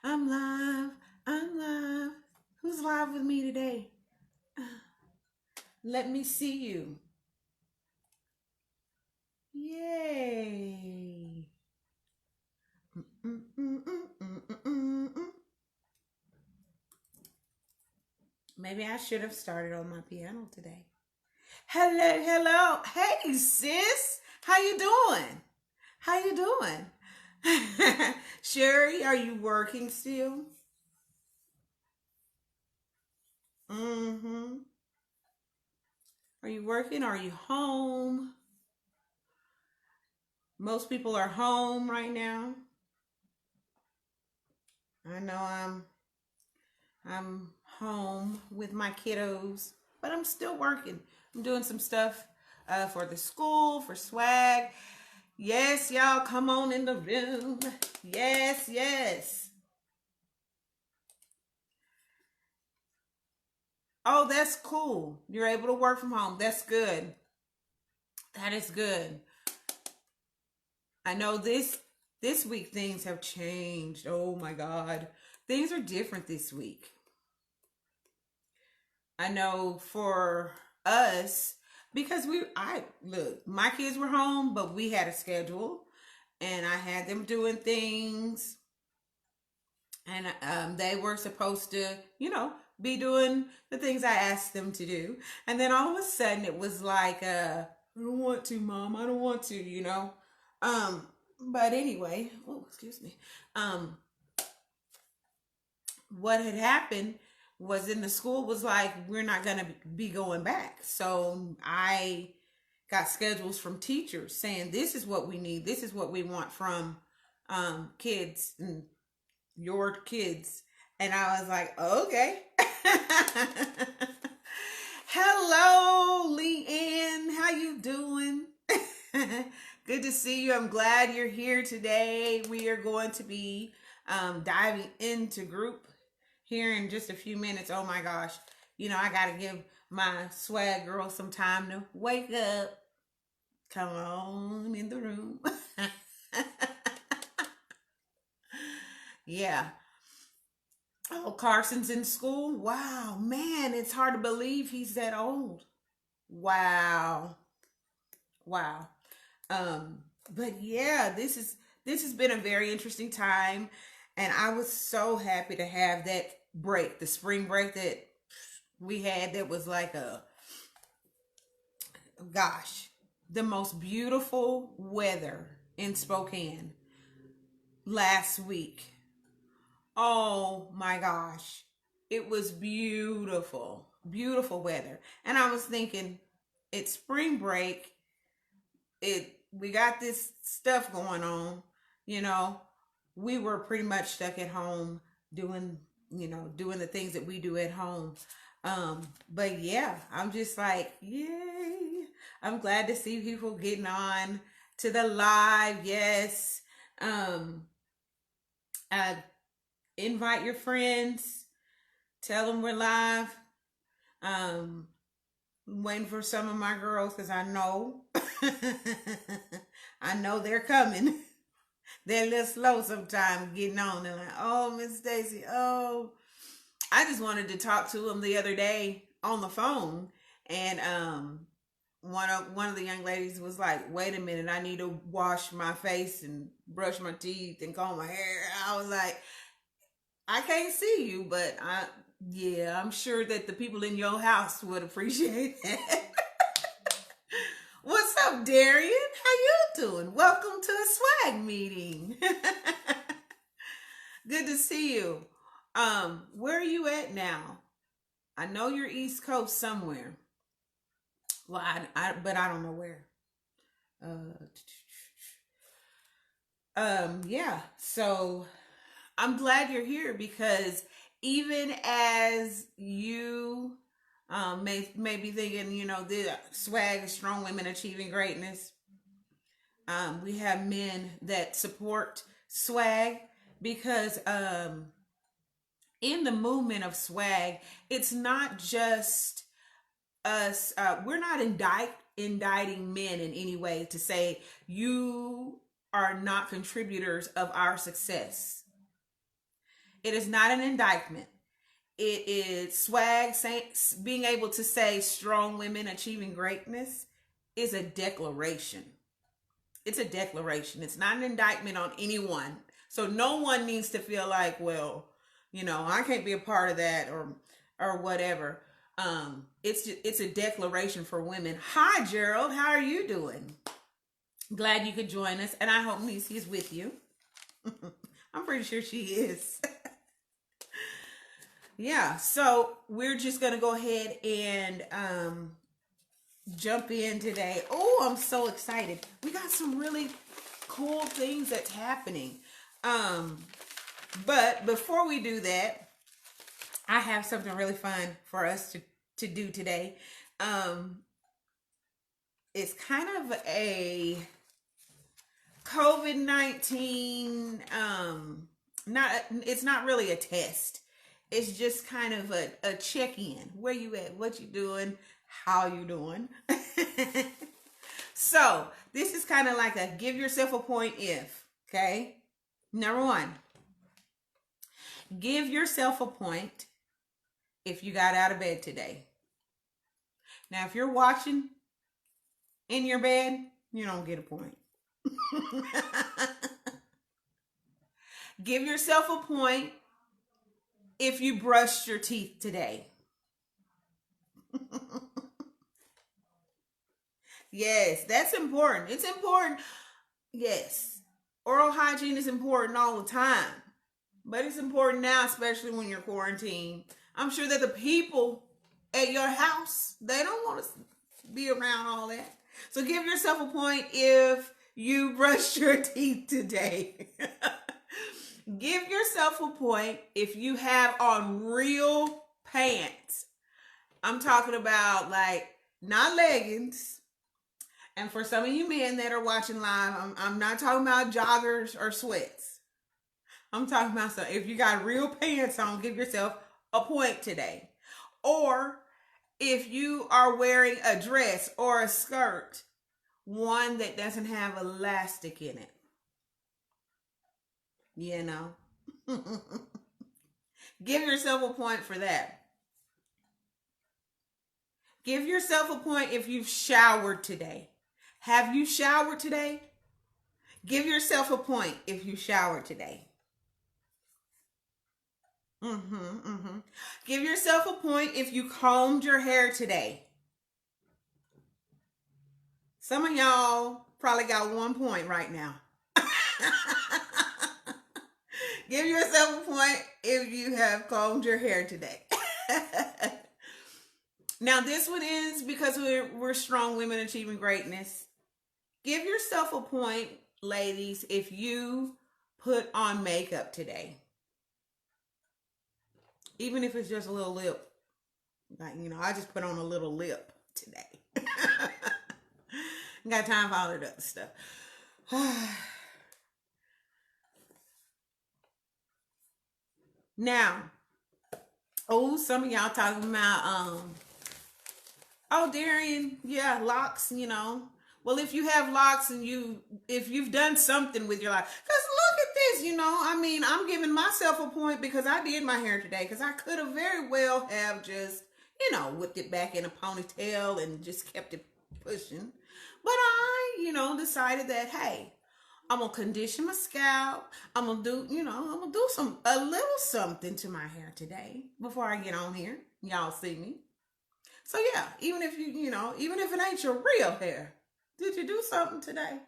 I'm live. I'm live. Who's live with me today? Let me see you. Yay. Maybe I should have started on my piano today. Hello, hello. Hey, sis. How you doing? How you doing? Sherry, are you working still? Mm-hmm. Are you working? Are you home? Most people are home right now. I know I'm home with my kiddos, but I'm still working. I'm doing some stuff for the school, for swag. Yes, y'all, come on in the room. Yes, yes. Oh, that's cool. You're able to work from home. That's good. That is good. I know this week things have changed. Oh my God. Things are different this week. I know for us, because I look, my kids were home, but we had a schedule and I had them doing things and they were supposed to, be doing the things I asked them to do. And then all of a sudden it was like, I don't want to, mom. I don't want to. Um, but anyway, oh, excuse me. Um, what had happened was in the school was like we're not going to be going back, so I got schedules from teachers saying this is what we need, this is what we want from kids and your kids, and I was like, okay. Hello, Leanne, how you doing? Good to see you. I'm glad you're here today. We are going to be diving into group here in just a few minutes. Oh my gosh. I got to give my swag girl some time to wake up. Come on in the room. Yeah. Oh, Carson's in school. Wow, man, it's hard to believe he's that old. Wow. Wow. Um, but yeah, this has been a very interesting time, and I was so happy to have that break, the spring break that we had. That was like a gosh, the most beautiful weather in Spokane last week. Oh my gosh, it was beautiful, beautiful weather, and I was thinking, it's spring break. We got this stuff going on, you know. We were pretty much stuck at home doing, doing the things that we do at home. But yeah, I'm just like, yay. I'm glad to see people getting on to the live. Yes. Um, uh, invite your friends, tell them we're live. Um, I'm waiting for some of my girls because I know I know they're coming. They're a little slow sometimes getting on. They're like, oh, Miss Stacy, oh. I just wanted to talk to them the other day on the phone, and one of the young ladies was like, wait a minute, I need to wash my face and brush my teeth and comb my hair. I was like, I can't see you, but yeah, I'm sure that the people in your house would appreciate that. What's up, Darian? How you doing? Welcome to a swag meeting. Good to see you. Where are you at now? I know you're East Coast somewhere. Well, but I don't know where. Uh, yeah. So I'm glad you're here because even as you may be thinking, the swag is strong women achieving greatness. We have men that support swag because in the movement of swag, it's not just us. We're not indicting men in any way to say you. are not contributors of our success. It is not an indictment. It is swag. Being able to say strong women achieving greatness is a declaration. It's a declaration. It's not an indictment on anyone. So no one needs to feel like, well, I can't be a part of that or whatever. It's a declaration for women. Hi, Gerald. How are you doing? Glad you could join us, and I hope Nisi is with you. I'm pretty sure she is. Yeah, so we're just gonna go ahead and jump in today. Oh, I'm so excited. We got some really cool things that's happening. But before we do that, I have something really fun for us to do today. It's kind of a COVID-19, it's not really a test. It's just kind of a check-in. Where you at? What you doing? How you doing? So this is kind of like a give yourself a point if, okay? Number one, give yourself a point if you got out of bed today. Now, if you're watching in your bed, you don't get a point. Give yourself a point if you brushed your teeth today. Yes, that's important. It's important. Yes. Oral hygiene is important all the time. But it's important now, especially when you're quarantined. I'm sure that the people at your house, they don't want to be around all that. So give yourself a point if you brushed your teeth today. Give yourself a point if you have on real pants. I'm talking about like not leggings. And for some of you men that are watching live, I'm not talking about joggers or sweats. I'm talking about if you got real pants on, give yourself a point today. Or if you are wearing a dress or a skirt, one that doesn't have elastic in it. Give yourself a point for that. Give yourself a point if you've showered today. Have you showered today? Give yourself a point if you showered today. Give yourself a point if you combed your hair today. Some of y'all probably got 1 point right now. Give yourself a point if you have combed your hair today. Now, this one is because we're strong women achieving greatness. Give yourself a point, ladies, if you put on makeup today. Even if it's just a little lip. Like, I just put on a little lip today. Got time for all that other stuff. Now, some of y'all talking about, Darian, yeah, locks, Well, if you have locks and if you've done something with your life, because look at this, I'm giving myself a point because I did my hair today, because I could have very well have just, whipped it back in a ponytail and just kept it pushing. But I, decided that, hey, I'm going to condition my scalp. I'm going to do, a little something to my hair today before I get on here. Y'all see me. So yeah, even if even if it ain't your real hair, did you do something today?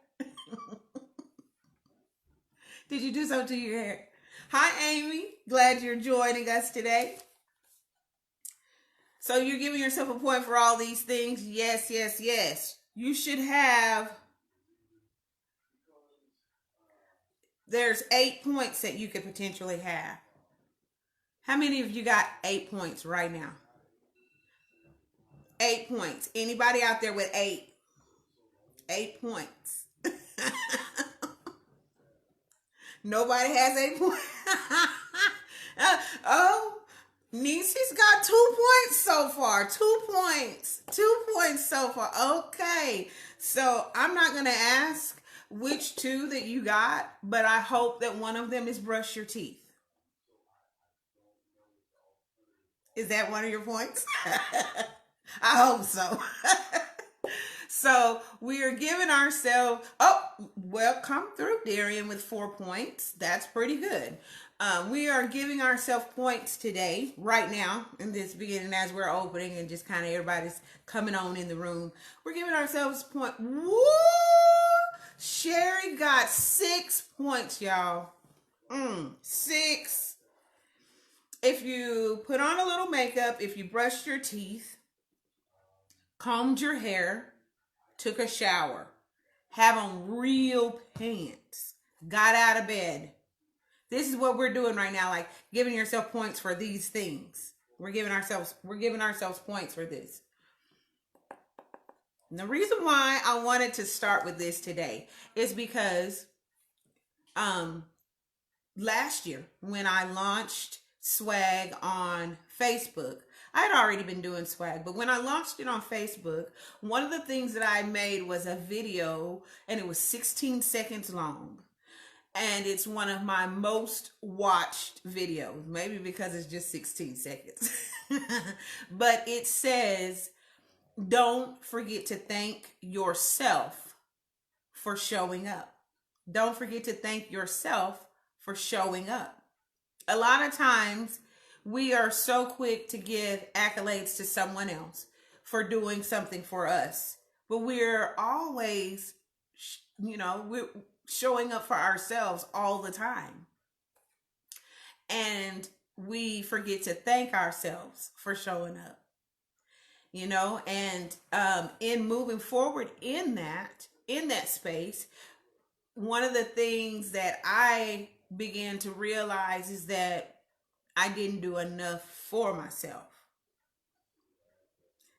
Did you do something to your hair? Hi, Amy. Glad you're joining us today. So you're giving yourself a point for all these things? Yes, yes, yes. You should have... There's 8 points that you could potentially have. How many of you got 8 points right now? 8 points. Anybody out there with 8? 8 points. Nobody has 8 points. Nisi's got 2 points so far. 2 points. 2 points so far. Okay. So I'm not going to ask, which two that you got, but I hope that one of them is brush your teeth. Is that one of your points? I hope so. So we are giving ourselves, oh, well, come through, Darian, with 4 points. That's pretty good. We are giving ourselves points today, right now, in this beginning as we're opening and just kind of everybody's coming on in the room. We're giving ourselves point. Woo! Sherry got 6 points, y'all. 6. If you put on a little makeup, if you brushed your teeth, combed your hair, took a shower, have on real pants, got out of bed. This is what we're doing right now, like giving yourself points for these things. We're giving ourselves points for this. And the reason why I wanted to start with this today is because last year when I launched swag on Facebook, I had already been doing swag, but when I launched it on Facebook, one of the things that I made was a video, and it was 16 seconds long. And it's one of my most watched videos, maybe because it's just 16 seconds. But it says, don't forget to thank yourself for showing up. Don't forget to thank yourself for showing up. A lot of times we are so quick to give accolades to someone else for doing something for us, but we're always, we're showing up for ourselves all the time. And we forget to thank ourselves for showing up, and in moving forward in that space, one of the things that I began to realize is that I didn't do enough for myself.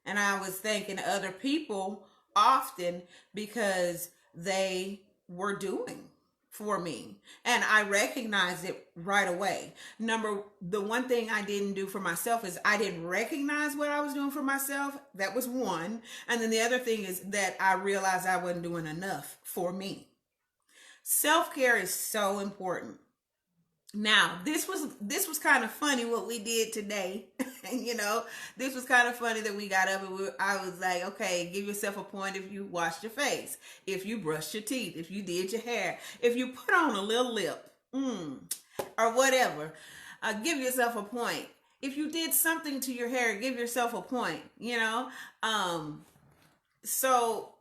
And I was thanking other people often because they were doing for me. And I recognized it right away. The one thing I didn't do for myself is I didn't recognize what I was doing for myself. That was one. And then the other thing is that I realized I wasn't doing enough for me. Self-care is so important. Now, this was kind of funny what we did today. This was kind of funny that we got up and I was like, okay, give yourself a point if you washed your face, if you brushed your teeth, if you did your hair, if you put on a little lip, or whatever, give yourself a point. If you did something to your hair, give yourself a point, So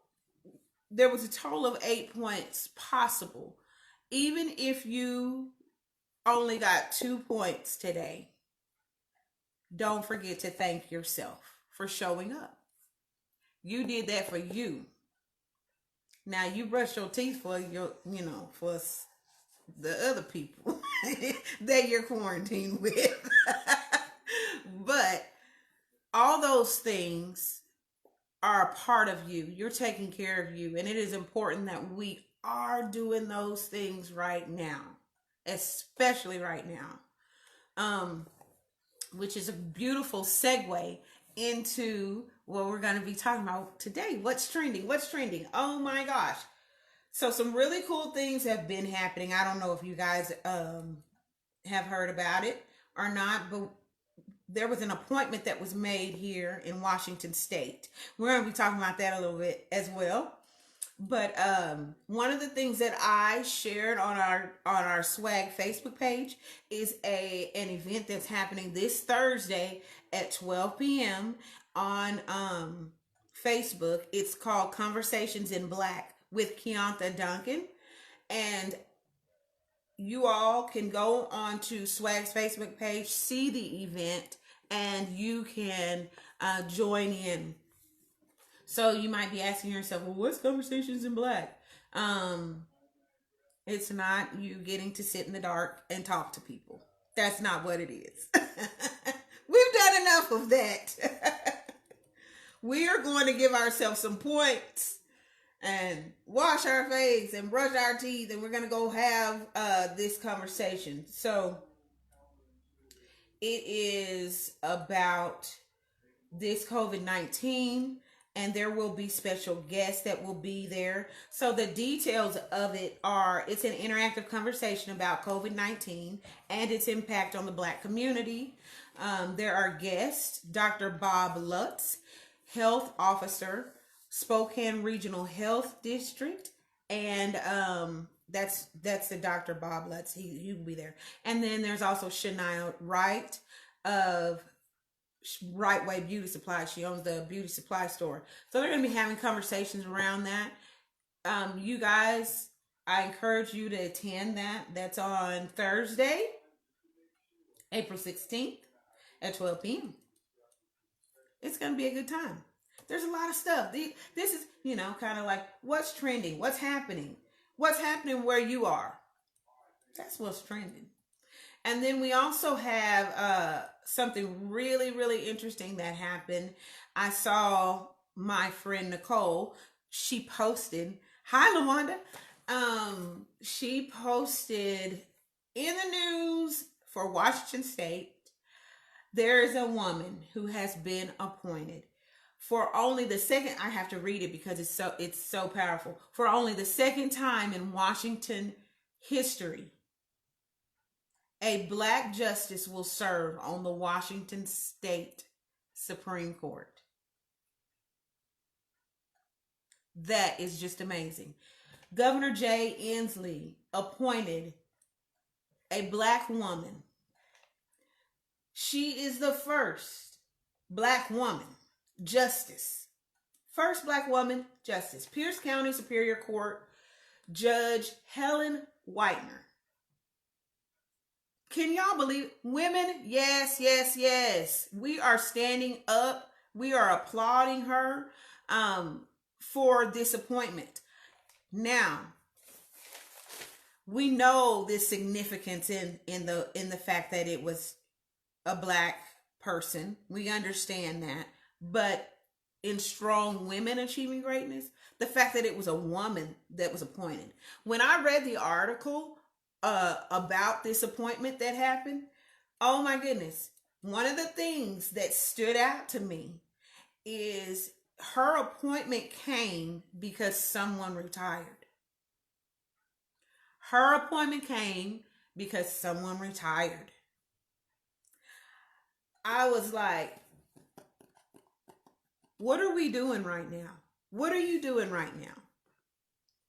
there was a total of 8 points possible. Even if you only got 2 points today, don't forget to thank yourself for showing up. You did that for you. Now you brush your teeth for for the other people that you're quarantined with. But all those things are a part of you. You're taking care of you. And it is important that we are doing those things right now. Especially right now, which is a beautiful segue into what we're going to be talking about today. What's trending? Oh my gosh. So some really cool things have been happening. I don't know if you guys have heard about it or not, but there was an appointment that was made here in Washington State. We're going to be talking about that a little bit as well. But one of the things that I shared on our swag Facebook page is an event that's happening this Thursday at 12 p.m. on Facebook. It's called Conversations in Black with Keonta Duncan, and you all can go on to Swag's Facebook page, see the event, and you can join in. So you might be asking yourself, well, what's Conversations in Black? It's not you getting to sit in the dark and talk to people. That's not what it is. We've done enough of that. We are going to give ourselves some points and wash our face and brush our teeth, and we're going to go have this conversation. So it is about this COVID-19 and there will be special guests that will be there. So the details of it are, it's an interactive conversation about COVID-19 and its impact on the Black community. There are guests, Dr. Bob Lutz, health officer, Spokane Regional Health District, and that's the Dr. Bob Lutz. He will be there. And then there's also Shania Wright of Right Way Beauty Supply. She owns the beauty supply store. So they're going to be having conversations around that. You guys, I encourage you to attend that. That's on Thursday, April 16th at 12 p.m. It's going to be a good time. There's a lot of stuff. This is, kind of like what's trending, what's happening where you are. That's what's trending. And then we also have something really, really interesting that happened. I saw my friend Nicole. She posted, hi, LaWanda. She posted in the news for Washington State, there is a woman who has been appointed for only the second, I have to read it because it's so powerful. For only the second time in Washington history, a Black justice will serve on the Washington State Supreme Court. That is just amazing. Governor Jay Inslee appointed a Black woman. She is the first Black woman justice. First Black woman justice. Pierce County Superior Court Judge Helen Whitener. Can y'all believe women? Yes, yes, yes. We are standing up. We are applauding her for this appointment. Now, we know the significance in the fact that it was a Black person. We understand that. But in Strong Women Achieving Greatness, the fact that it was a woman that was appointed. When I read the article about this appointment that happened, oh my goodness. One of the things that stood out to me is her appointment came because someone retired. Her appointment came because someone retired. I was like, what are we doing right now? What are you doing right now?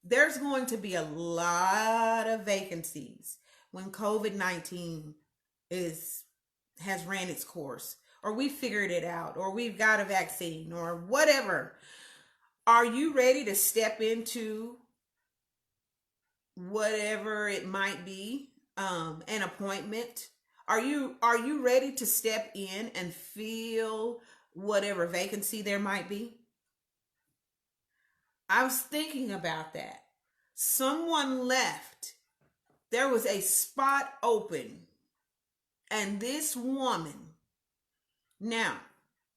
There's going to be a lot of vacancies when COVID-19 has ran its course, or we figured it out, or we've got a vaccine, or whatever. Are you ready to step into whatever it might be, an appointment? Are you ready to step in and fill whatever vacancy there might be? I was thinking about that. Someone left. There was a spot open. And this woman. Now,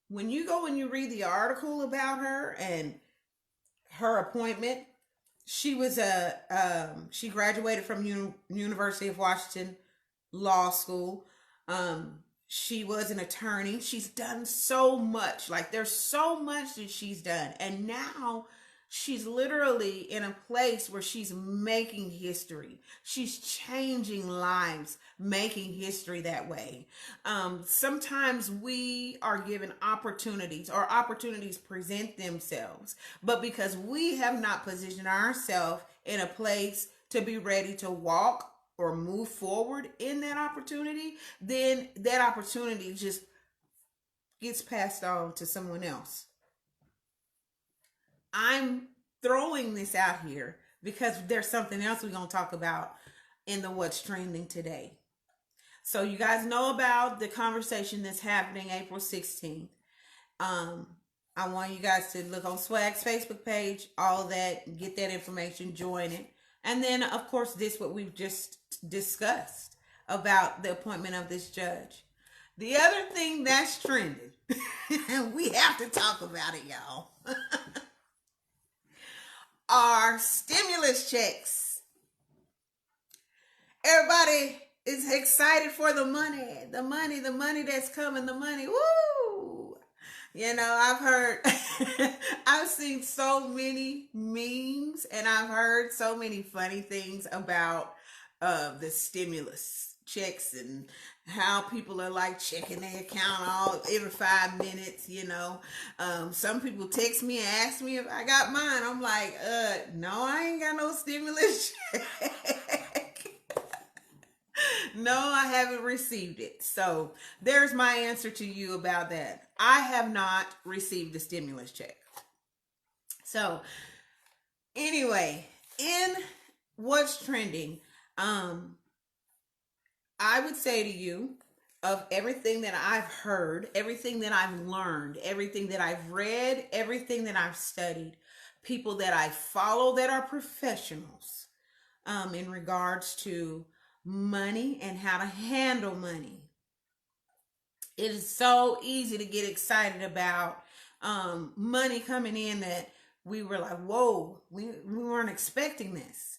when you go and you read the article about her and her appointment, she was she graduated from University of Washington Law School. She was an attorney. She's done so much. Like, there's so much that she's done. And now she's literally in a place where she's making history. She's changing lives, making history that way. Sometimes we are given opportunities, or opportunities present themselves. But because we have not positioned ourselves in a place to be ready to walk or move forward in that opportunity, then that opportunity just gets passed on to someone else. I'm throwing this out here because there's something else we're going to talk about in the What's Trending today. So you guys know about the conversation that's happening April 16th. I want you guys to look on Swag's Facebook page, all that, get that information, join it. And then, of course, this what we've just discussed about the appointment of this judge. The other thing that's trending, and we have to talk about it, y'all, are stimulus checks. Everybody is excited for the money that's coming, the money. Woo! I've heard I've seen so many memes and I've heard so many funny things about the stimulus checks and how people are like checking their account all every 5 minutes, some people text me and ask me if I got mine. I'm like, no, I ain't got no stimulus check. No, I haven't received it. So there's my answer to you about that. I have not received a stimulus check. So anyway, in what's trending, I would say to you, of everything that I've heard, everything that I've learned, everything that I've read, everything that I've studied, people that I follow that are professionals in regards to money and how to handle money. It is so easy to get excited about money coming in that we were like, whoa, we weren't expecting this.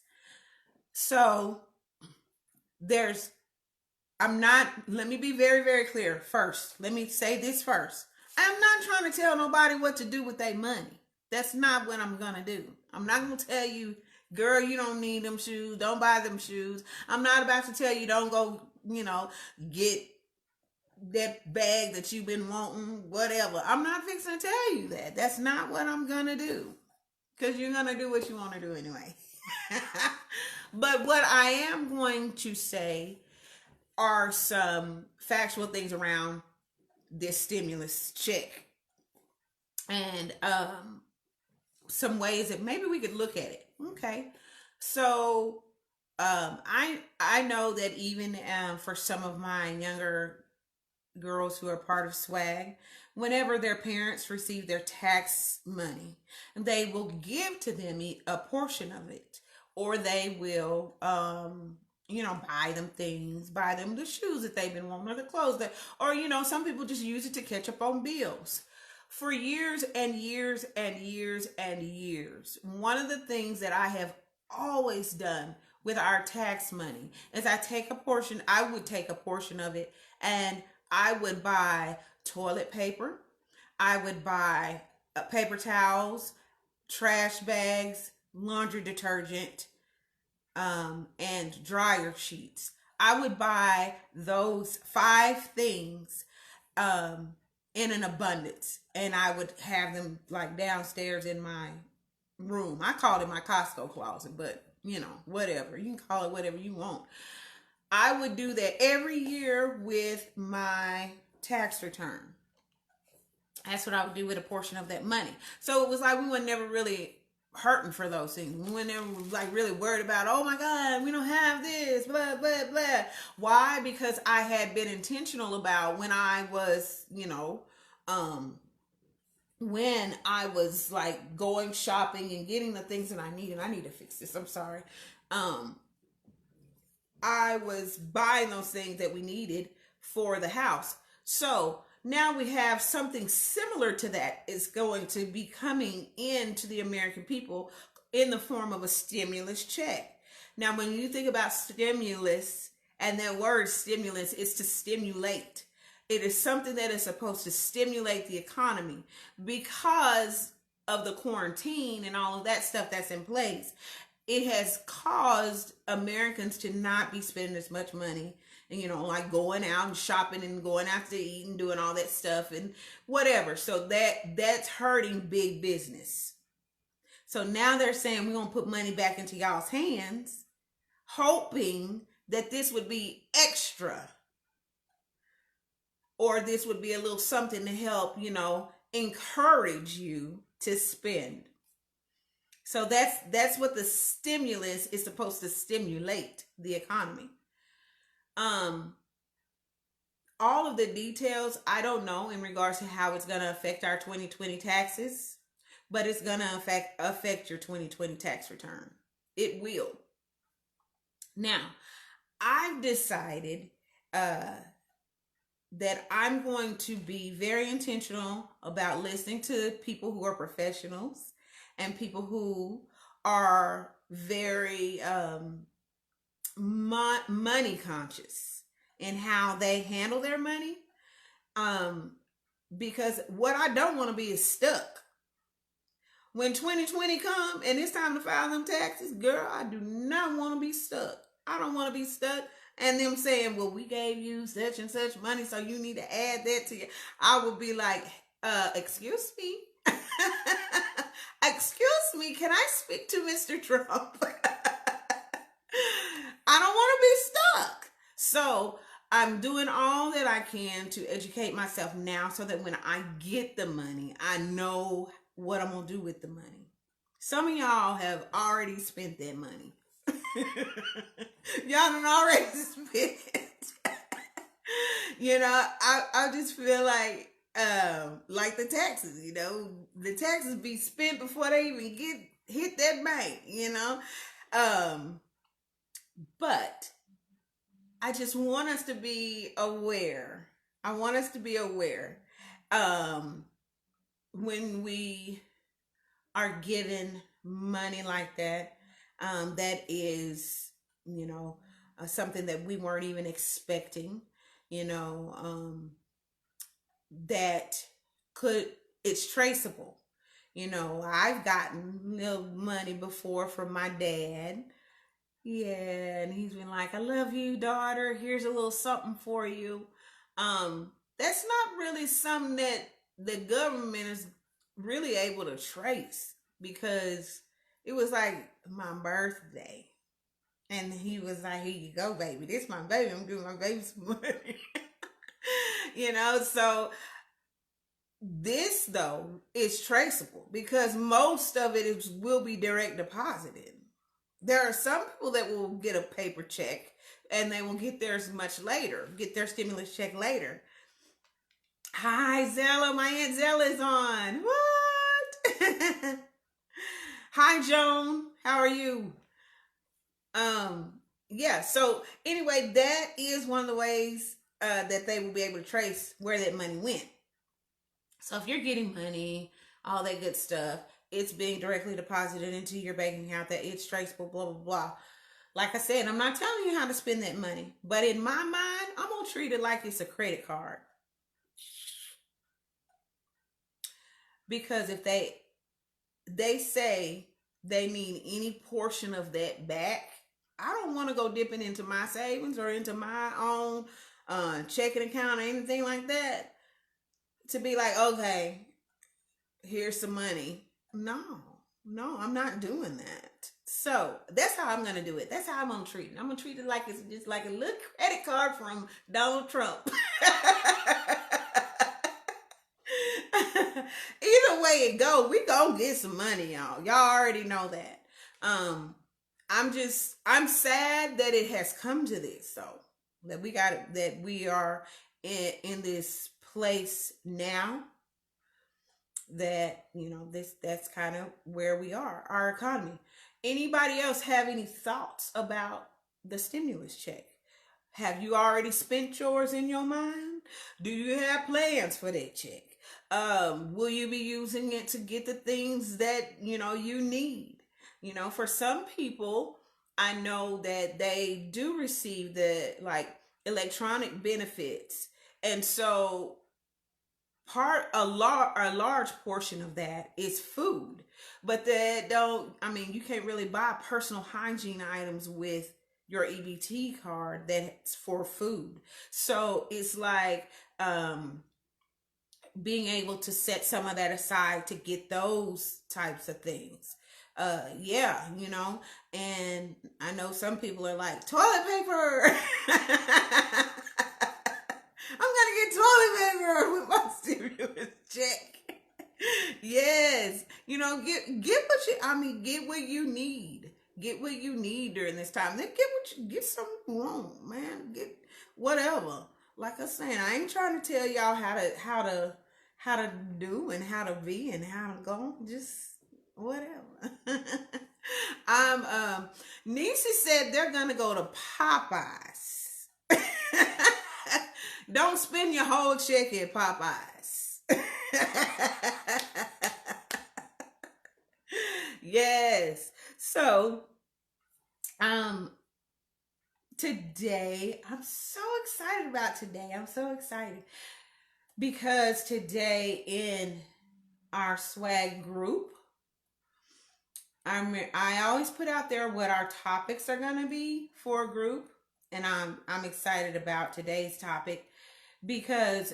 So let me be very, very clear first. Let me say this first. I'm not trying to tell nobody what to do with their money. That's not what I'm going to do. I'm not going to tell you, girl, you don't need them shoes. Don't buy them shoes. I'm not about to tell you, don't go, get that bag that you've been wanting, whatever. I'm not fixing to tell you that. That's not what I'm going to do. Because you're going to do what you want to do anyway. But what I am going to say are some factual things around this stimulus check. And some ways that maybe we could look at it. Okay. So I know that even for some of my younger girls who are part of SWAG, whenever their parents receive their tax money, they will give to them a portion of it, or they will buy them things, buy them the shoes that they've been wanting, or the clothes or some people just use it to catch up on bills. For years and years and years and years, one of the things that I have always done with our tax money is I would take a portion of it, and I would buy toilet paper, I would buy paper towels, trash bags, laundry detergent, and dryer sheets. I would buy those 5 things in an abundance, and I would have them like downstairs in my room. I call it my Costco closet, but whatever. You can call it whatever you want. I would do that every year with my tax return. That's what I would do with a portion of that money. So it was like we were never really hurting for those things. We were never like really worried about, oh my God, we don't have this, blah, blah, blah. Why? Because I had been intentional about when I was, when I was like going shopping and getting the things that I need to fix this. I'm sorry. I was buying those things that we needed for the house. So now we have something similar to that is going to be coming into the American people in the form of a stimulus check. Now, when you think about stimulus, and that word stimulus is to stimulate. It is something that is supposed to stimulate the economy because of the quarantine and all of that stuff that's in place. It has caused Americans to not be spending as much money and, like going out and shopping and going out to eat and doing all that stuff and whatever. So that's hurting big business. So now they're saying we're going to put money back into y'all's hands, hoping that this would be extra, or this would be a little something to help, encourage you to spend. So that's what the stimulus is supposed to stimulate the economy. All of the details, I don't know in regards to how it's going to affect our 2020 taxes, but it's going to affect your 2020 tax return. It will. Now, I've decided that I'm going to be very intentional about listening to people who are professionals and people who are very money conscious in how they handle their money. Because what I don't want to be is stuck. When 2020 come and it's time to file them taxes, girl, I do not want to be stuck. I don't want to be stuck. And them saying, well, we gave you such and such money, so you need to add that to you. I would be like, excuse me. Excuse me, can I speak to Mr. Trump? I don't want to be stuck. So I'm doing all that I can to educate myself now so that when I get the money, I know what I'm going to do with the money. Some of y'all have already spent that money. Y'all done already spent it. I just feel like the taxes, the taxes be spent before they even hit that bank. But I just want us to be aware. I want us to be aware when we are given money like that, that is, something that we weren't even expecting, you know, that it's traceable. I've gotten little money before from my dad. Yeah, and he's been like, I love you, daughter. Here's a little something for you. That's not really something that the government is really able to trace because it was like my birthday. And he was like, here you go, baby. This my baby. I'm giving my baby some money. So this though is traceable because most of it will be direct deposited. There are some people that will get a paper check and they will get theirs much later, get their stimulus check later. Hi, Zella. My Aunt Zella is on. What? Hi, Joan. How are you? Yeah. So anyway, that is one of the ways that they will be able to trace where that money went. So if you're getting money, all that good stuff, it's being directly deposited into your bank account, that it's traceable, blah, blah, blah. Like I said, I'm not telling you how to spend that money, but in my mind, I'm going to treat it like it's a credit card. Because if they say they need any portion of that back, I don't want to go dipping into my savings or into my own checking account or anything like that to be like, okay, here's some money. No, I'm not doing that. So that's how I'm gonna do it. That's how I'm gonna treat it. I'm gonna treat it like it's just like a little credit card from Donald Trump. Either way it go, we gonna get some money, y'all. Y'all already know that. I'm sad that it has come to this, so that we are in this place now that that's kind of where we are, our economy. Anybody else have any thoughts about the stimulus check? Have you already spent yours in your mind? Do you have plans for that check? Will you be using it to get the things that you need? For some people, I know that they do receive the electronic benefits, and so a large portion of that is food, but you can't really buy personal hygiene items with your EBT card that's for food. So it's like being able to set some of that aside to get those types of things. Yeah, and I know some people are like, toilet paper. I'm gonna get toilet paper with my stimulus check. Yes, get what you need. Get what you need during this time. Then get something you want, man. Get whatever. Like I said, I ain't trying to tell y'all how to do and how to be and how to go. Just whatever. Niecy said they're gonna go to Popeyes. Don't spend your whole check at Popeyes. Yes. So, today, I'm so excited about today. I'm so excited because today in our swag group, I always put out there what our topics are going to be for a group, and I'm excited about today's topic because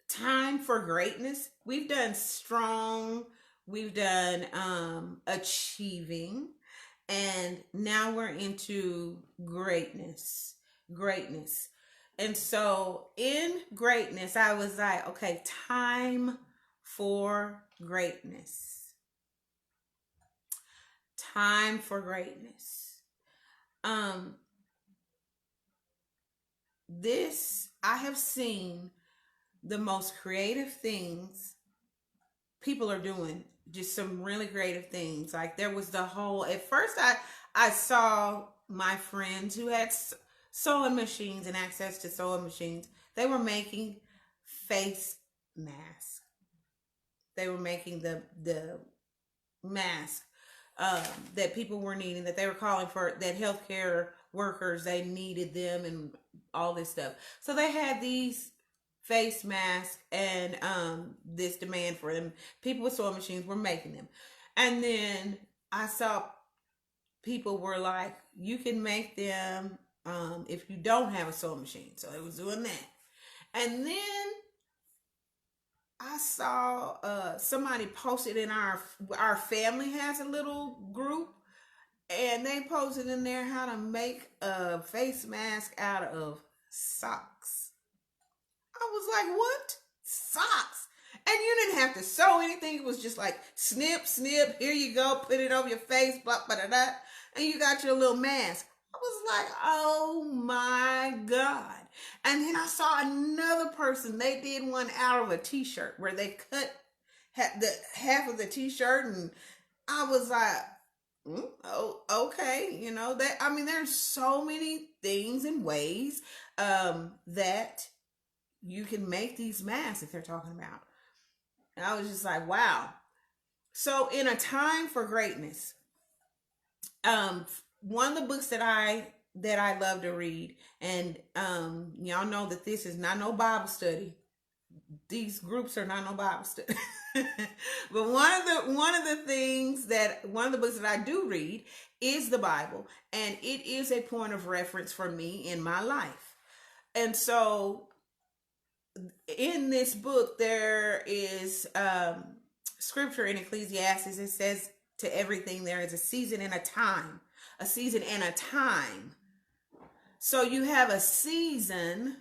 time for greatness. We've done strong, we've done achieving, and now we're into greatness. Greatness. And so in greatness, I was like, okay, time for greatness. Time for greatness. Um, this I have seen the most creative things people are doing, just some really creative things. Like there was the whole, at first I saw my friends who had sewing machines and access to sewing machines. They were making face masks. They were making the mask that people were needing, that they were calling for, that healthcare workers, they needed them and all this stuff. So they had these face masks and this demand for them. People with sewing machines were making them. And then I saw people were like, you can make them if you don't have a sewing machine. So it was doing that. And then I saw somebody posted in our family has a little group, and they posted in there how to make a face mask out of socks. I was like, what? Socks? And you didn't have to sew anything. It was just like snip, snip, here you go, put it over your face, blah, blah, blah, blah, and you got your little mask. I was like, oh my God. And then I saw another person, they did one out of a t-shirt where they cut the half of the t-shirt, and I was like, oh, okay, you know that. I mean, there's so many things and ways that you can make these masks that they're talking about. And I was just like, wow. So in a time for greatness, one of the books that I love to read, and y'all know that this is not no Bible study. These groups are not no Bible study. But one of the books that I do read is the Bible, and it is a point of reference for me in my life. And so in this book there is scripture in Ecclesiastes. It says, to everything there is a season and a time. A season and a time. So you have a season,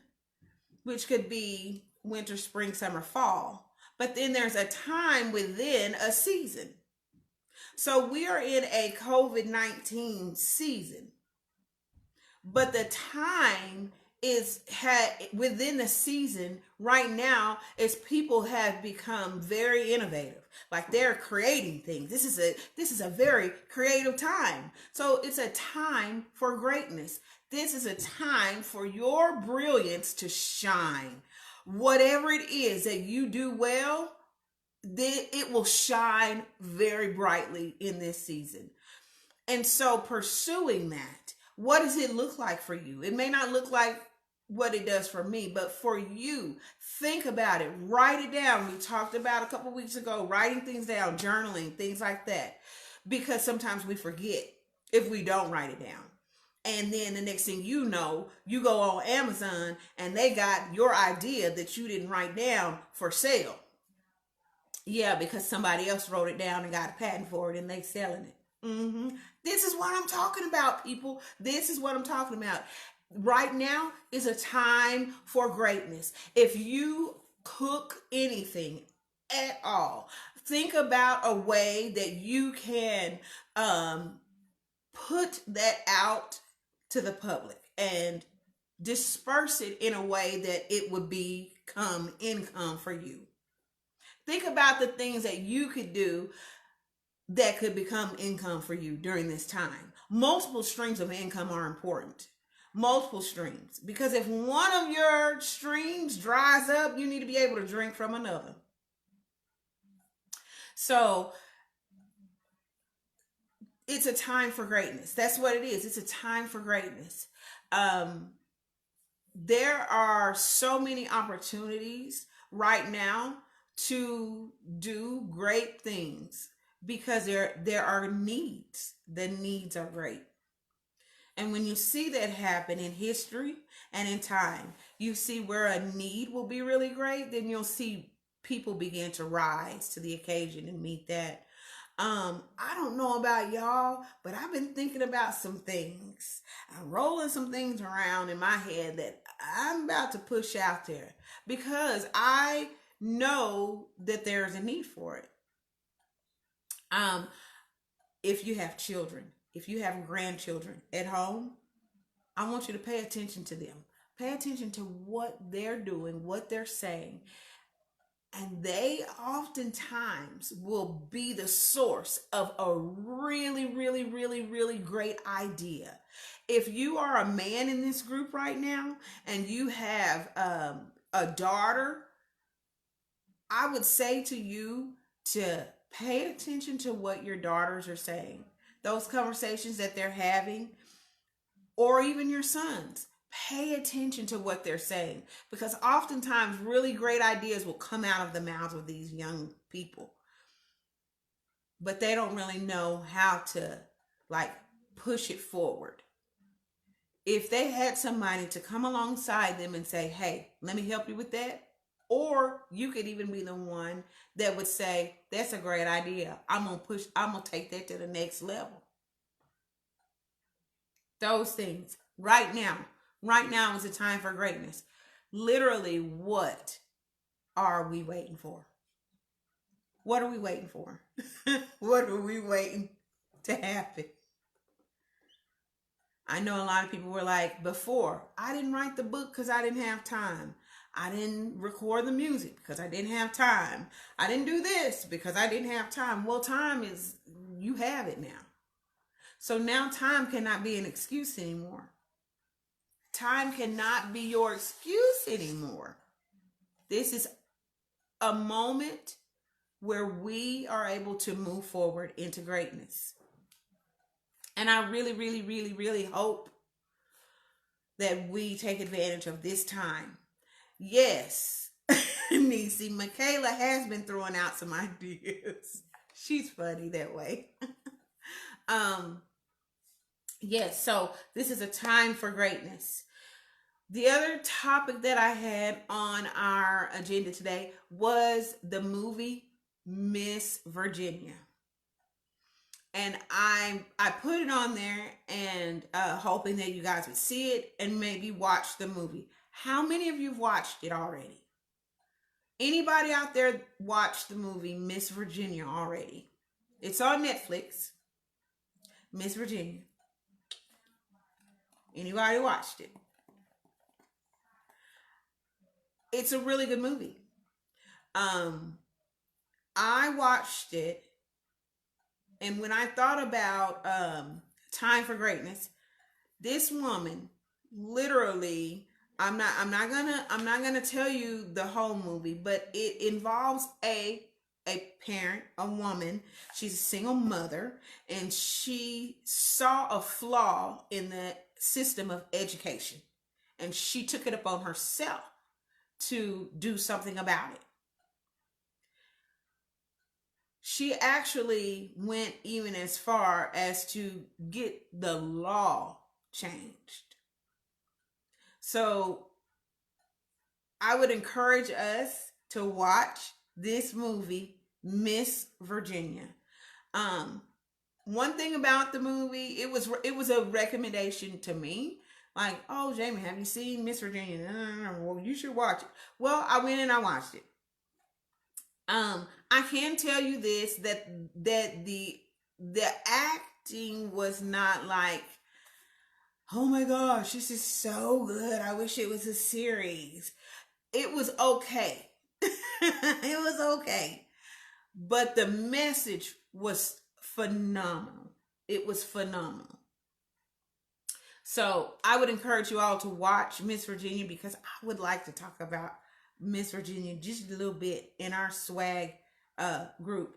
which could be winter, spring, summer, fall. But then there's a time within a season. So we are in a COVID-19 season. But the time is within the season right now is people have become very innovative. Like they're creating things. This is a very creative time. So it's a time for greatness. This is a time for your brilliance to shine. Whatever it is that you do well, it will shine very brightly in this season. And so pursuing that, what does it look like for you? It may not look like what it does for me, but for you, think about it, write it down. We talked about a couple weeks ago, writing things down, journaling, things like that, because sometimes we forget if we don't write it down. And then the next thing you know, you go on Amazon and they got your idea that you didn't write down for sale. Yeah, because somebody else wrote it down and got a patent for it and they selling it. This is what I'm talking about, people. This is what I'm talking about. Right now is a time for greatness. If you cook anything at all, think about a way that you can put that out to the public and disperse it in a way that it would become income for you. Think about the things that you could do that could become income for you during this time. Multiple streams of income are important. Multiple streams, because if one of your streams dries up, you need to be able to drink from another. So it's a time for greatness. That's what it is. It's a time for greatness. There are so many opportunities right now to do great things because there are needs. The needs are great. And when you see that happen in history and in time, you see where a need will be really great, then you'll see people begin to rise to the occasion and meet that. I don't know about y'all, but I've been thinking about some things. I'm rolling some things around in my head that I'm about to push out there because I know that there's a need for it. Um, if you have children, if you have grandchildren at home, I want you to pay attention to them. Pay attention to what they're doing, what they're saying. And they oftentimes will be the source of a really, really, really, really great idea. If you are a man in this group right now and you have a daughter, I would say to you to pay attention to what your daughters are saying, those conversations that they're having, or even your sons. Pay attention to what they're saying because oftentimes really great ideas will come out of the mouths of these young people, but they don't really know how to like push it forward. If they had somebody to come alongside them and say, hey, let me help you with that. Or you could even be the one that would say, that's a great idea. I'm going to take that to the next level. Those things right now is the time for greatness. Literally, what are we waiting for? What are we waiting for? What are we waiting to happen? I know a lot of people were like, before, I didn't write the book because I didn't have time. I didn't record the music because I didn't have time. I didn't do this because I didn't have time. Well, time is, you have it now. So now time cannot be an excuse anymore. Time cannot be your excuse anymore. This is a moment where we are able to move forward into greatness. And I really, really, really, really hope that we take advantage of this time. Yes, Nisi, Michaela has been throwing out some ideas. She's funny that way. Yes, so this is a time for greatness. The other topic that I had on our agenda today was the movie Miss Virginia. And I put it on there and hoping that you guys would see it and maybe watch the movie. How many of you have watched it already? Anybody out there watched the movie Miss Virginia already? It's on Netflix. Miss Virginia. Anybody watched it? It's a really good movie. I watched it, and when I thought about Time for Greatness, this woman literally, I'm not gonna tell you the whole movie, but it involves a parent, a woman. She's a single mother, and she saw a flaw in the system of education, and she took it upon herself to do something about it. She actually went even as far as to get the law changed. So I would encourage us to watch this movie, Miss Virginia. One thing about the movie, it was a recommendation to me. Like, oh, Jamie, have you seen Miss Virginia? No. Well, you should watch it. Well, I went and I watched it. I can tell you this, that the acting was not like, oh my gosh, this is so good. I wish it was a series. It was okay. It was okay. But the message was phenomenal. It was phenomenal. So I would encourage you all to watch Miss Virginia because I would like to talk about Miss Virginia just a little bit in our swag group.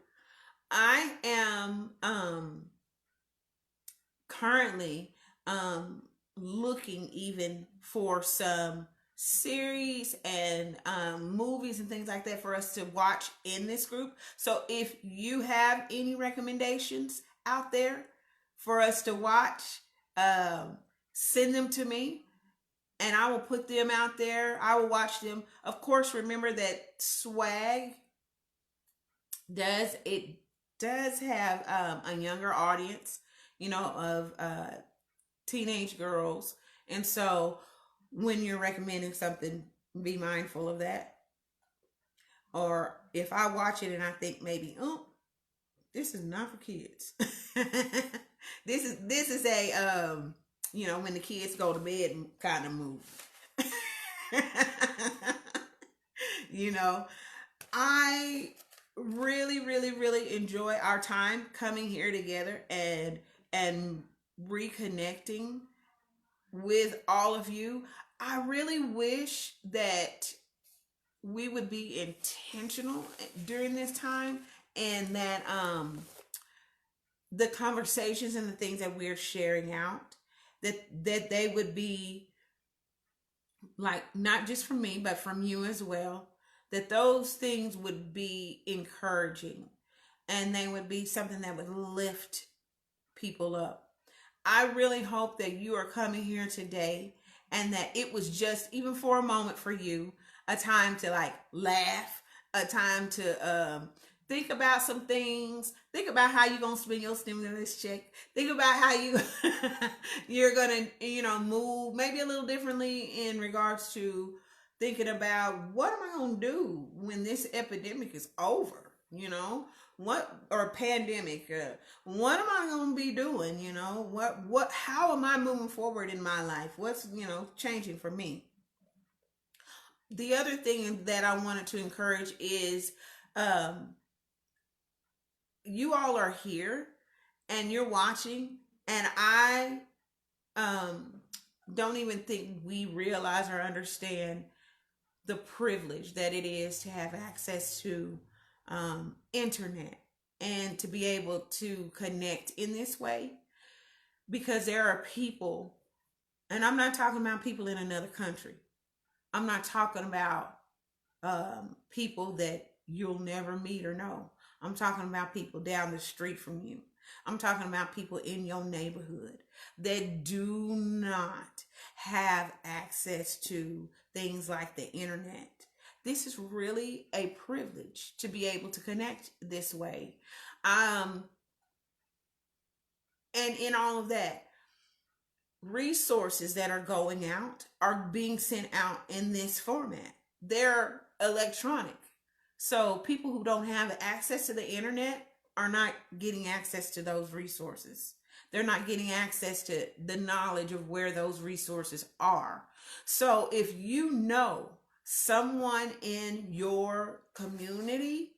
I am currently looking even for some series and movies and things like that for us to watch in this group. So if you have any recommendations out there for us to watch, um, send them to me and I will put them out there. I will watch them. Of course, remember that swag does have a younger audience, of teenage girls, and so when you're recommending something, be mindful of that. Or if I watch it and I think maybe, oh, this is not for kids. This is a when the kids go to bed kind of movie. you know, I really, really, really enjoy our time coming here together and reconnecting with all of you. I really wish that we would be intentional during this time, and that the conversations and the things that we're sharing out, that they would be like not just from me but from you as well, that those things would be encouraging and they would be something that would lift people up. I really hope that you are coming here today and that it was just, even for a moment for you, a time to like laugh, a time to think about some things, think about how you're going to spend your stimulus check, think about how you're going to, move maybe a little differently in regards to thinking about what am I going to do when this epidemic is over, what, or pandemic, what am I going to be doing, how am I moving forward in my life, what's changing for me. The other thing that I wanted to encourage is um you all are here and you're watching, and I um don't even think we realize or understand the privilege that it is to have access to internet and to be able to connect in this way, because there are people, and I'm not talking about people in another country, I'm not talking about people that you'll never meet or know. I'm talking about people down the street from you. I'm talking about people in your neighborhood that do not have access to things like the internet. This is really a privilege to be able to connect this way. Um, and in all of that, resources that are going out are being sent out in this format. They're electronic. So people who don't have access to the internet are not getting access to those resources. They're not getting access to the knowledge of where those resources are. So if you know someone in your community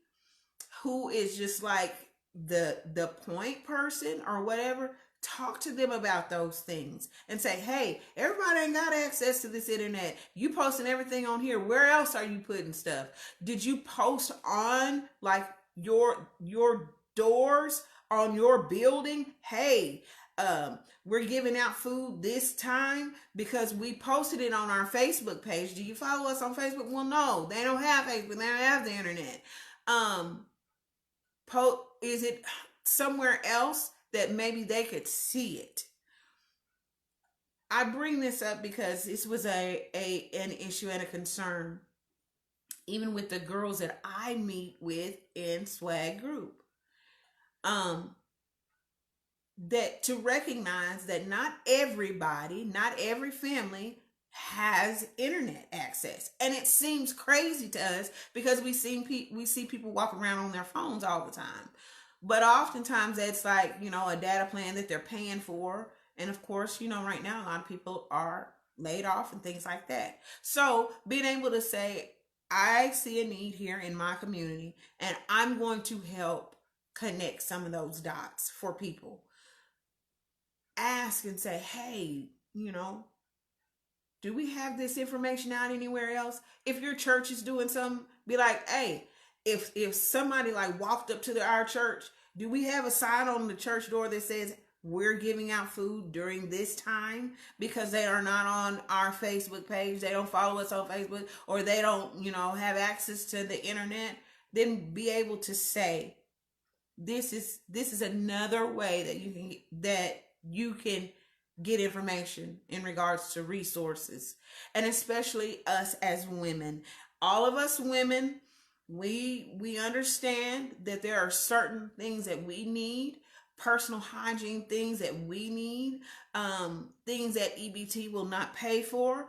who is just like the point person or whatever, talk to them about those things and say, hey, everybody ain't got access to this internet. You posting everything on here. Where else are you putting stuff? Did you post on like your doors on your building? Hey, we're giving out food this time because we posted it on our Facebook page. Do you follow us on Facebook? Well, no, they don't have Facebook. They don't have the internet. Is it somewhere else that maybe they could see it? I bring this up because this was an issue and a concern, even with the girls that I meet with in Swag Group. That to recognize that not everybody, not every family has internet access, and it seems crazy to us because we see people walk around on their phones all the time, but oftentimes that's like a data plan that they're paying for, and of course right now a lot of people are laid off and things like that. So being able to say, I see a need here in my community and I'm going to help connect some of those dots for people. Ask and say, hey, do we have this information out anywhere else? If your church is doing something, be like, hey, if somebody like walked up to our church, do we have a sign on the church door that says we're giving out food during this time because they are not on our Facebook page, they don't follow us on Facebook, or they don't, have access to the internet, then be able to say, this is another way that you can get information in regards to resources. And especially us as women, all of us women, we understand that there are certain things that we need, personal hygiene things that we need, things that EBT will not pay for.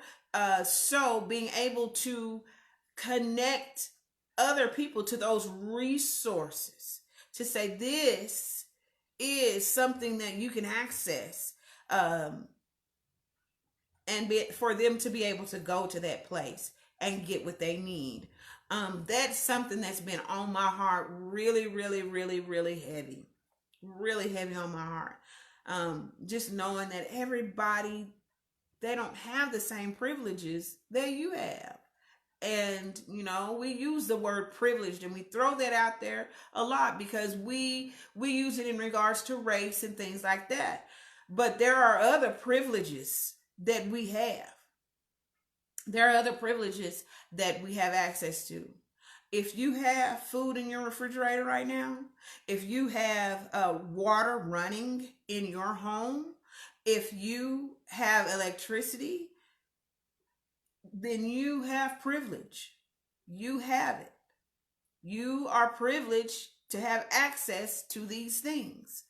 So being able to connect other people to those resources, to say this is something that you can access, um, for them to be able to go to that place and get what they need. That's something that's been on my heart really, really, really, really heavy on my heart. Just knowing that everybody, they don't have the same privileges that you have. And we use the word privileged, and we throw that out there a lot because we use it in regards to race and things like that. But there are other privileges that we have. There are other privileges that we have access to. If you have food in your refrigerator right now, if you have water running in your home, if you have electricity, then you have privilege. You have it. You are privileged to have access to these things.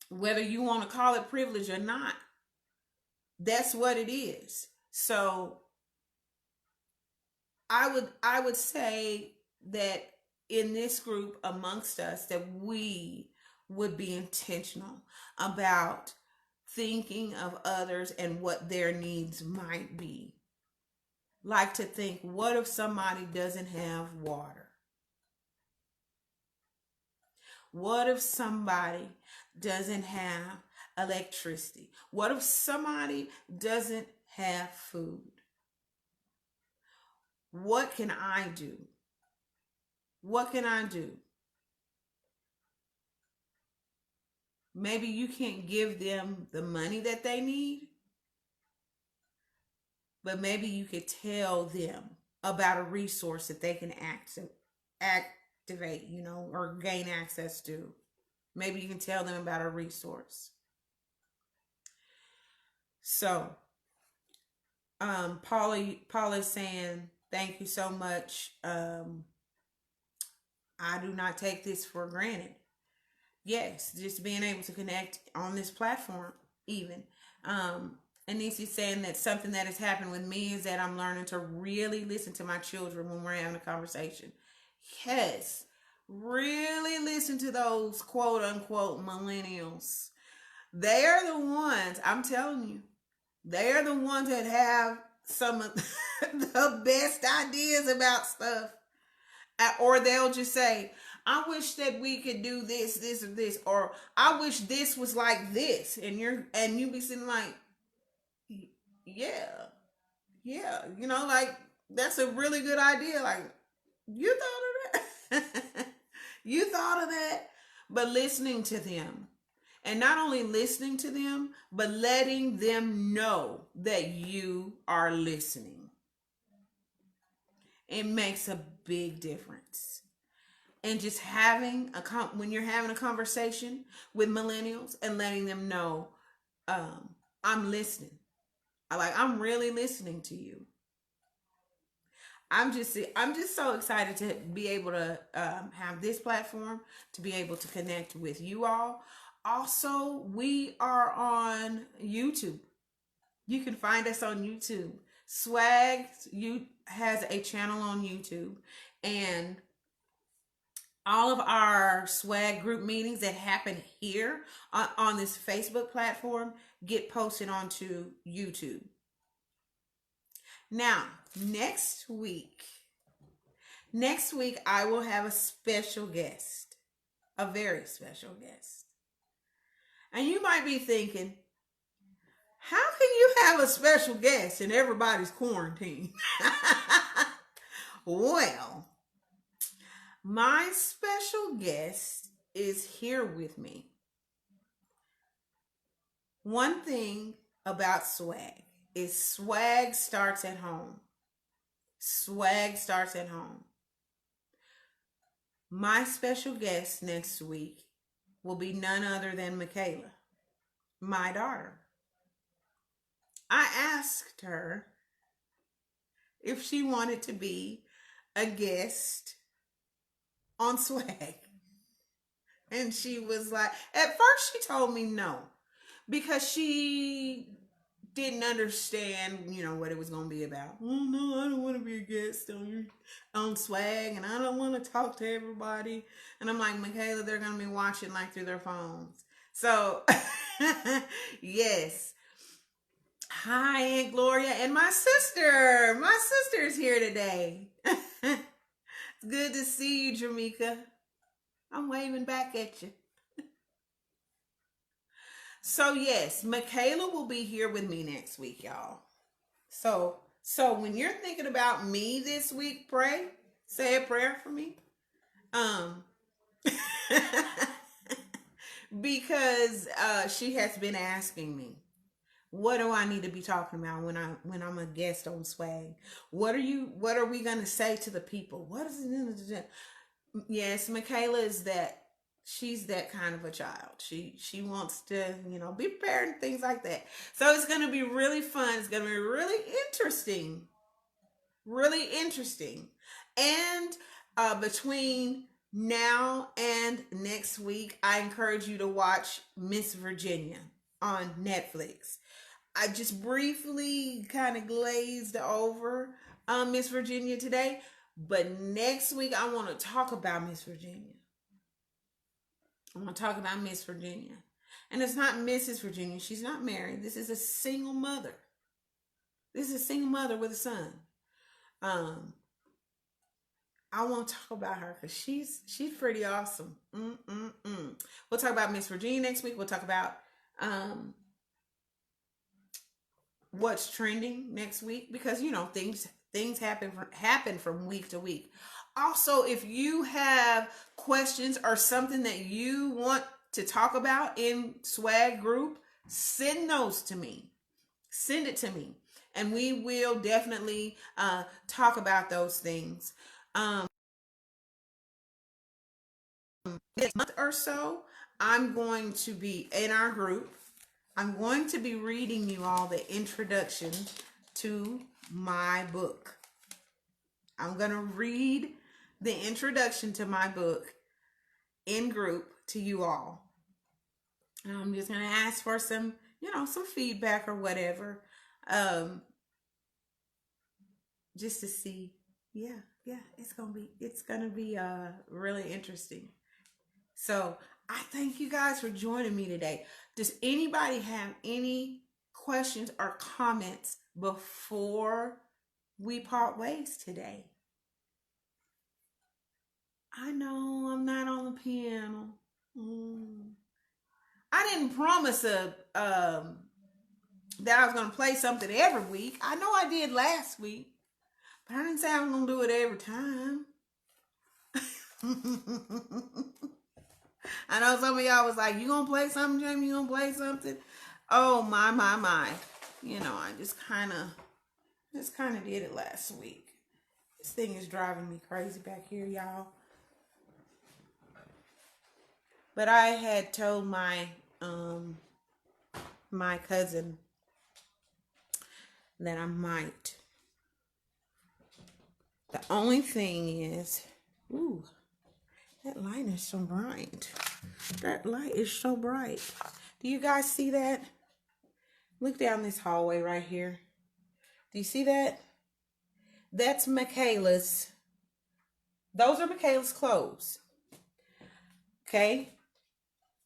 Whether you want to call it privilege or not, that's what it is. So I would say that in this group amongst us, that we would be intentional about thinking of others and what their needs might be. Like to think, what if somebody doesn't have water? What if somebody doesn't have electricity? What if somebody doesn't have food? What can I do? What can I do? Maybe you can't give them the money that they need, but maybe you could tell them about a resource that they can activate, or gain access to. Maybe you can tell them about a resource. So, Paula is saying, thank you so much. I do not take this for granted. Yes, just being able to connect on this platform, even. Anisi's saying that something that has happened with me is that I'm learning to really listen to my children when we're having a conversation. Yes, really listen to those quote unquote millennials. They are the ones, I'm telling you, they are the ones that have some of the best ideas about stuff. Or they'll just say, I wish that we could do this, or this, or I wish this was like this. And you be sitting like, yeah, yeah, like that's a really good idea. Like, you thought of that. You thought of that. But listening to them, and not only listening to them, but letting them know that you are listening, it makes a big difference. And just when you're having a conversation with millennials and letting them know, I'm listening. I'm really listening to you. I'm just so excited to be able to have this platform, to be able to connect with you all. Also, we are on YouTube. You can find us on YouTube. Swag has a channel on YouTube, and all of our swag group meetings that happen here on this Facebook platform get posted onto YouTube. Now, next week I will have a special guest, a very special guest. And you might be thinking, how can you have a special guest and everybody's quarantined? Well, my special guest is here with me. One thing about swag is swag starts at home. Swag starts at home. My special guest next week will be none other than Michaela, my daughter. I asked her if she wanted to be a guest on swag. And she was like, at first she told me no, because she didn't understand, what it was going to be about. Oh no, I don't want to be a guest on swag, and I don't want to talk to everybody. And I'm like, Michaela, they're going to be watching like through their phones. So, yes. Hi, Aunt Gloria and my sister. My sister's here today. It's good to see you, Jamaica. I'm waving back at you. So yes, Michaela will be here with me next week, y'all. So when you're thinking about me this week, pray. Say a prayer for me. Because she has been asking me, what do I need to be talking about when I'm a guest on Swag? What are we gonna say to the people? What is it? Yes, Michaela is that. She's that kind of a child. She wants to, be prepared and things like that. So it's gonna be really fun. It's gonna be really interesting. Really interesting. And between now and next week, I encourage you to watch Miss Virginia on Netflix. I just briefly kind of glazed over Miss Virginia today, but next week I want to talk about Miss Virginia. I want to talk about Miss Virginia. And it's not Mrs. Virginia. She's not married. This is a single mother. This is a single mother with a son. I want to talk about her because she's pretty awesome. We'll talk about Miss Virginia next week. We'll talk about what's trending next week, because things happen from week to week. Also, if you have questions or something that you want to talk about in Swag Group, send those to me. Send it to me, and we will definitely talk about those things. This month or so, I'm going to be in our group. I'm going to be reading you all the introduction to my book. I'm going to read the introduction to my book in group to you all. And I'm just going to ask for some feedback or whatever. Just to see. Yeah, it's going to be really interesting. So I thank you guys for joining me today. Does anybody have any questions or comments before we part ways today? I know I'm not on the piano. I didn't promise that I was going to play something every week. I know I did last week, but I didn't say I was going to do it every time. I know some of y'all was like, you gonna play something, Jamie? You gonna play something? Oh my. I just kind of did it last week. This thing is driving me crazy back here, y'all. But I had told my cousin that I might. The only thing is, that light is so bright. That light is so bright. Do you guys see that? Look down this hallway right here. Do you see that? That's Michaela's. Those are Michaela's clothes. Okay?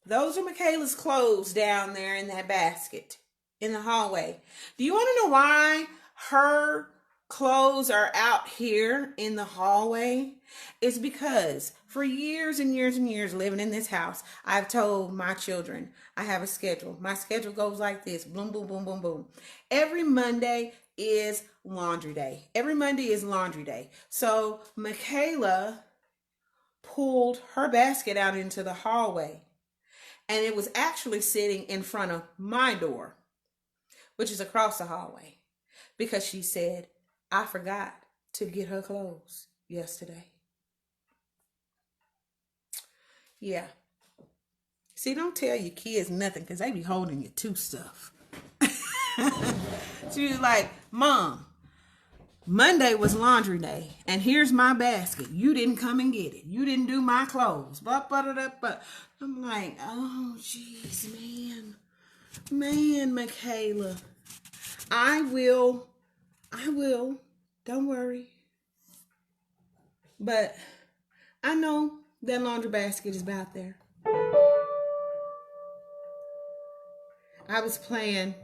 Those are Michaela's clothes down there in that basket in the hallway. Do you want to know why her clothes are out here in the hallway? It's because for years and years and years living in this house, I've told my children I have a schedule. My schedule goes like this: boom, boom, boom, boom, boom. Every Monday is laundry day. Every Monday is laundry day. So Michaela pulled her basket out into the hallway, And it was actually sitting in front of my door, which is across the hallway, because she said, I forgot to get her clothes yesterday. Yeah. See, don't tell your kids nothing because they be holding you to stuff. She was like, Mom, Monday was laundry day, and here's my basket. You didn't come and get it. You didn't do my clothes. But I'm like, oh, jeez, man, Michaela. I will. Don't worry. But I know that laundry basket is out there. I was playing.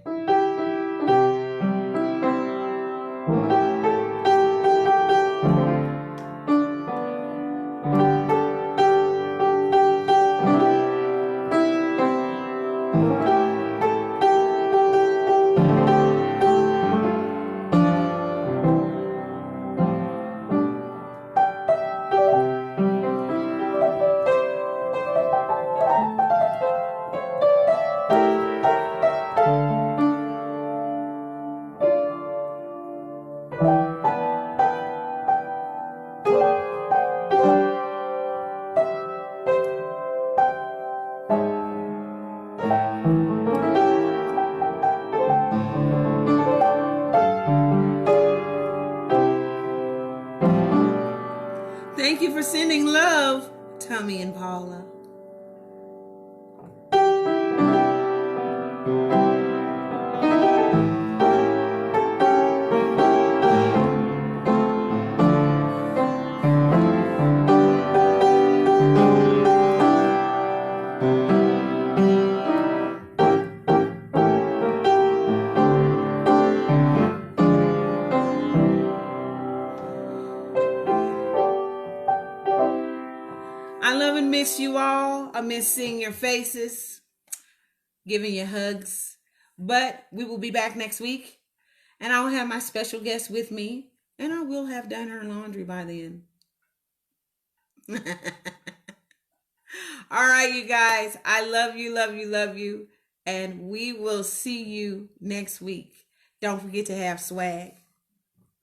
Thank you for sending love, Tommy and Paula. I love and miss you all. I miss seeing your faces, giving you hugs. But we will be back next week, and I'll have my special guest with me, and I will have done her laundry by then. All right, you guys. I love you, love you, love you. And we will see you next week. Don't forget to have swag.